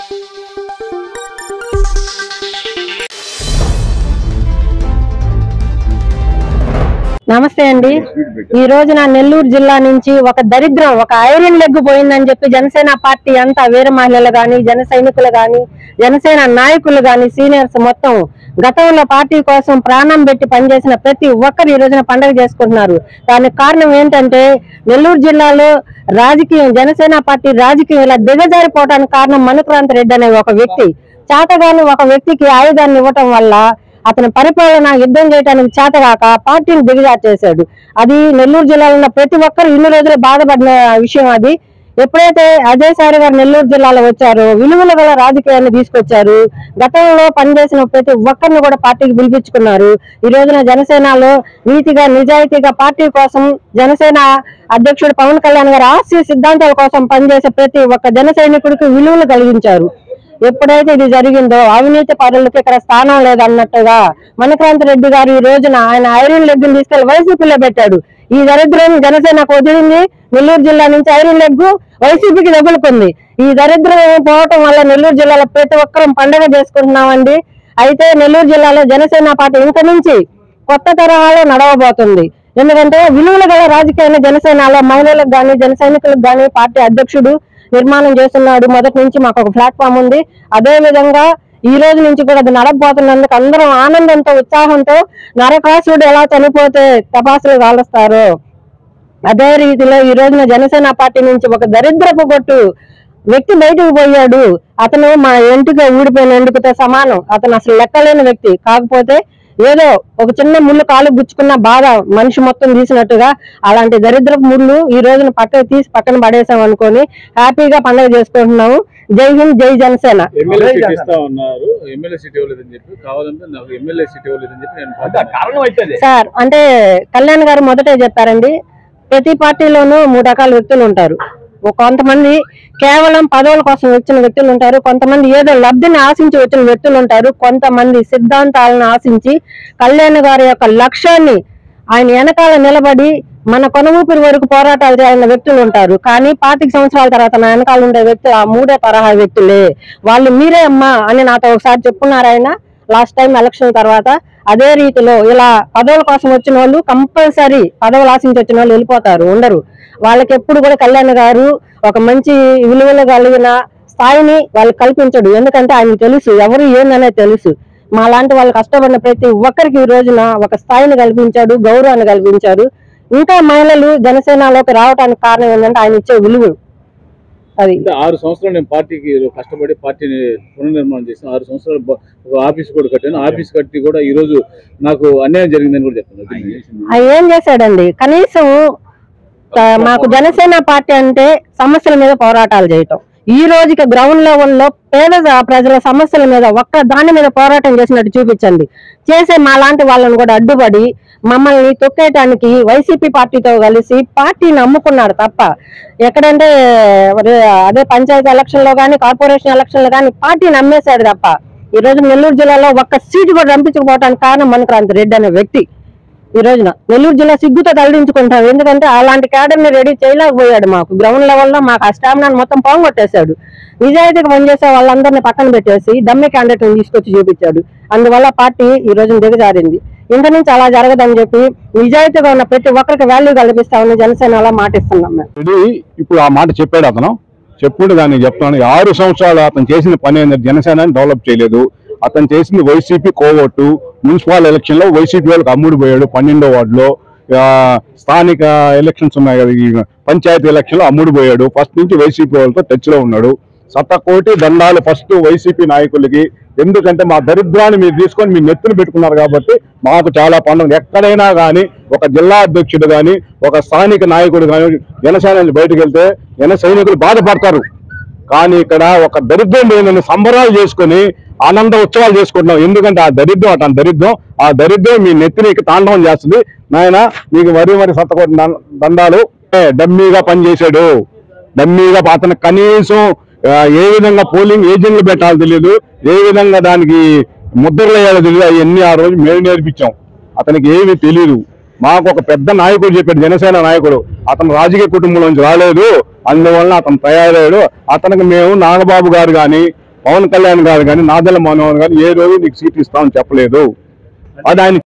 నమస్తే అండి। ఈ రోజు నా నెల్లూరు జిల్లా నుంచి ఒక దరిద్రం ఒక ఐరన్ లెగ్ పోయిందని చెప్పి జనసేన పార్టీ అంతా వీర మహిళలు గాని జన సైనికులు గాని జనసేన నాయకులు గాని సీనియర్స్ మొత్తం గతంలో పార్టీ కోసం ప్రాణం పెట్టి పనిచేసిన ప్రతి ఒక్కరు ఈ రోజున పండుగ చేసుకుంటున్నారు। దానికి కారణం ఏంటంటే నెల్లూరు జిల్లాలో రాజకీయం జనసేన పార్టీ రాజకీయం ఇలా దిగజారిపోవడానికి కారణం మణిక్రాంత్ రెడ్డి అనే ఒక వ్యక్తి। చేతగాని ఒక వ్యక్తికి ఆయుధాన్ని ఇవ్వటం వల్ల అతని పరిపాలన యుద్ధం చేయడానికి చేతగాక పార్టీని దిగజారు చేశాడు। అది నెల్లూరు జిల్లాలో ఉన్న ప్రతి ఒక్కరు ఇన్ని రోజులు బాధపడిన విషయం। అది ఎప్పుడైతే అజయసారి గారు నెల్లూరు జిల్లాలో వచ్చారో విలువల గల రాజకీయాన్ని తీసుకొచ్చారు। గతంలో పనిచేసిన ప్రతి ఒక్కరిని కూడా పార్టీకి పిలిపించుకున్నారు। ఈ రోజున జనసేనలో నీతిగా నిజాయితీగా పార్టీ కోసం జనసేన అధ్యక్షుడు పవన్ కళ్యాణ్ గారు ఆశయ సిద్ధాంతాల కోసం పనిచేసే ప్రతి ఒక్క జన సైనికుడికి విలువలు కలిగించారు। ఎప్పుడైతే ఇది జరిగిందో అవినీతి పరులకి ఇక్కడ స్థానం లేదన్నట్టుగా మణిక్రాంత్ రెడ్డి గారు ఈ రోజున ఆయన ఐరన్ లెగ్ తీసుకెళ్లి వైసీపీలో పెట్టాడు। ఈ దరిద్రం జనసేనకు వదిలింది। నెల్లూరు జిల్లా నుంచి ఐరన్ లెగ్ వైసీపీకి తగులుకుంది। ఈ దరిద్రం పోవటం వల్ల నెల్లూరు జిల్లాలో ప్రతి ఒక్కరం పండుగ చేసుకుంటున్నామండి। అయితే నెల్లూరు జిల్లాలో జనసేన పార్టీ ఇంక నుంచి కొత్త తరహాలో నడవబోతుంది। ఎందుకంటే విలువల గల రాజకీయాన్ని జనసేనలో మహిళలకు గాని జన సైనికులకు గాని పార్టీ అధ్యక్షుడు నిర్మాణం చేస్తున్నాడు। మొదటి నుంచి మాకు ఒక ప్లాట్ఫామ్ ఉంది। అదే విధంగా ఈ రోజు నుంచి కూడా అది నడపబోతున్నందుకు అందరం ఆనందంతో ఉత్సాహంతో నరకాసుడు ఎలా చనిపోతే తపాసులు కాలుస్తారో అదే రీతిలో ఈ రోజున జనసేన పార్టీ నుంచి ఒక దరిద్రపు కొట్టు వ్యక్తి బయటకు పోయాడు। అతను మా ఎంటుగా ఊడిపోయిన ఎంటుకతో సమానం। అతను అసలు లెక్కలేని వ్యక్తి। కాకపోతే ఏదో ఒక చిన్న ముళ్ళు కాలు గుచ్చుకున్న బాధ మనిషి మొత్తం తీసినట్టుగా అలాంటి దరిద్రపు ముళ్ళు ఈ రోజున పక్కన పడేసాం అనుకొని హ్యాపీగా పండుగ చేసుకుంటున్నాము। జై హింద్, జై జనసేన। సార్ అంటే కళ్యాణ్ గారు మొదటే చెప్పారండి, ప్రతి పార్టీలోనూ 3 రకాల వ్యక్తులు ఉంటారు। కొంతమంది కేవలం పదవుల కోసం వచ్చిన వ్యక్తులు ఉంటారు, కొంతమంది ఏదో లబ్ధిని ఆశించి వచ్చిన వ్యక్తులు ఉంటారు, కొంతమంది సిద్ధాంతాలను ఆశించి కళ్యాణ్ గారి యొక్క లక్ష్యాన్ని ఆయన వెనకాల నిలబడి మన కొనవూపిరి వరకు పోరాటాలు చేయాలన్న వ్యక్తులు ఉంటారు। కానీ 25 సంవత్సరాల తర్వాత నా వెనకాల ఉండే వ్యక్తులు ఆ 3 తరహా వ్యక్తులే। వాళ్ళు మీరే అమ్మా అని నాతో ఒకసారి చెప్పుకున్నారు ఆయన లాస్ట్ టైం ఎలక్షన్ తర్వాత। అదే రీతిలో ఇలా పదవుల కోసం వచ్చిన వాళ్ళు కంపల్సరీ పదవులు ఆశించి వచ్చిన వాళ్ళు వెళ్ళిపోతారు, ఉండరు। వాళ్ళకి ఎప్పుడు కూడా కళ్యాణ్ గారు ఒక మంచి విలువలు కలిగిన స్థాయిని వాళ్ళు కల్పించడు। ఎందుకంటే ఆయనకు తెలుసు ఎవరు ఏందనే తెలుసు। మా లాంటి వాళ్ళు కష్టపడిన ప్రతి ఒక్కరికి ఈ రోజున ఒక స్థాయిని కల్పించాడు, గౌరవాన్ని కల్పించాడు। ఇంకా మహిళలు జనసేనలోకి రావడానికి కారణం ఏంటంటే ఆయన ఇచ్చే విలువలు। అది 6 సంవత్సరాలు నేను పార్టీకి కష్టపడి పార్టీని పునర్నిర్మాణం చేసిన 6 సంవత్సరాలు ఆఫీస్ కూడా కట్టాను। ఆఫీస్ కట్టి కూడా ఈ రోజు నాకు అన్యాయం జరిగిందని కూడా చెప్తాను। ఏం చేశాడండి? కనీసం మాకు జనసేన పార్టీ అంటే సమస్యల మీద పోరాటాలు చేయటం, ఈ రోజుకి గ్రౌండ్ లెవెల్లో పేద ప్రజల సమస్యల మీద ఒక్క దాని మీద పోరాటం చేసినట్టు చూపించండి। చేసే మా లాంటి వాళ్ళని కూడా అడ్డుపడి మమ్మల్ని తొక్కేయటానికి వైసీపీ పార్టీతో కలిసి పార్టీని అమ్ముకున్నాడు తప్ప ఎక్కడంటే అదే పంచాయతీ ఎలక్షన్ లో కానీ కార్పొరేషన్ ఎలక్షన్ లో కానీ పార్టీని అమ్మేశాడు తప్ప ఈ రోజు నెల్లూరు జిల్లాలో ఒక్క సీటు కూడా రంపించకపోవడానికి కారణం మణిక్రాంత్ రెడ్డి అనే వ్యక్తి। ఈ రోజున నెల్లూరు జిల్లా సిగ్గుతో తరలించుకుంటాం। ఎందుకంటే అలాంటి క్యాడర్ ని రెడీ చేయలేకపోయాడు। మాకు గ్రౌండ్ లెవెల్లో మాకు ఆ స్టామినాను మొత్తం పోగొట్టేశాడు। నిజాయితీగా పనిచేసే వాళ్ళందరినీ పక్కన పెట్టేసి డమ్మి క్యాండిడేట్ తీసుకొచ్చి చూపించాడు। అందువల్ల పార్టీ ఈ రోజున దిగజారింది। ఇంత నుంచి అలా జరగదని చెప్పి నిజాయితీగా ఉన్న ప్రతి ఒక్కరికి వాల్యూ కల్పిస్తామని జనసేన అలా మాటిస్తున్నాం మేము। ఇప్పుడు ఆ మాట చెప్పాడు అతను, చెప్పుకుంటే దాన్ని చెప్తాను। 6 సంవత్సరాలు అతను చేసిన పని ఏంటంటే జనసేన డెవలప్ చేయలేదు। అతను చేసింది వైసీపీ కోవట్టు। మున్సిపల్ ఎలక్షన్ లో వైసీపీ వాళ్ళకి అమ్ముడు పోయాడు। 12వ వార్డులో స్థానిక ఎలక్షన్స్ ఉన్నాయి కదా, ఈ పంచాయతీ ఎలక్షన్ లో అమ్ముడు పోయాడు। ఫస్ట్ నుంచి వైసీపీ వాళ్ళతో టచ్ లో ఉన్నాడు। శతకోటి దండాలు ఫస్ట్ వైసీపీ నాయకులకి। ఎందుకంటే మా దరిద్రాన్ని మీరు తీసుకొని మీ నెత్తులు పెట్టుకున్నారు కాబట్టి మాకు చాలా పండుగ। ఎక్కడైనా కానీ ఒక జిల్లా అధ్యక్షుడు కానీ ఒక స్థానిక నాయకుడు కానీ జనసేన బయటకు వెళ్తే జన సైనికులు బాధపడతారు। కానీ ఇక్కడ ఒక దరిద్రం లేని సంబరాలు చేసుకుని ఆనంద ఉత్సవాలు చేసుకుంటున్నాం। ఎందుకంటే ఆ దరిద్రం మీ నెత్తినికి తాండవం చేస్తుంది। నాయన మీకు మరి శతకోటి దండాలు। డమ్మీగా పనిచేశాడు, డమ్మీగా అతను కనీసం ఏ విధంగా పోలింగ్ ఏజెంట్లు పెట్టాలో తెలియదు, ఏ విధంగా దానికి ముద్రలు వేయాలో తెలియదు। అవన్నీ ఆ రోజు మేము నేర్పించాం, అతనికి ఏమీ తెలియదు। మాకు ఒక పెద్ద నాయకుడు చెప్పాడు, జనసేన నాయకుడు, అతను రాజకీయ కుటుంబం నుంచి రాలేదు, అందువలన అతను తయారయ్యాడు। అతనికి మేము నాగబాబు గారు కానీ పవన్ కళ్యాణ్ గారు కానీ నాదెళ్ల మనోహర్ గారు ఏ రోజు నీకు సీట్ ఇస్తామని చెప్పలేదు. అది ఆయన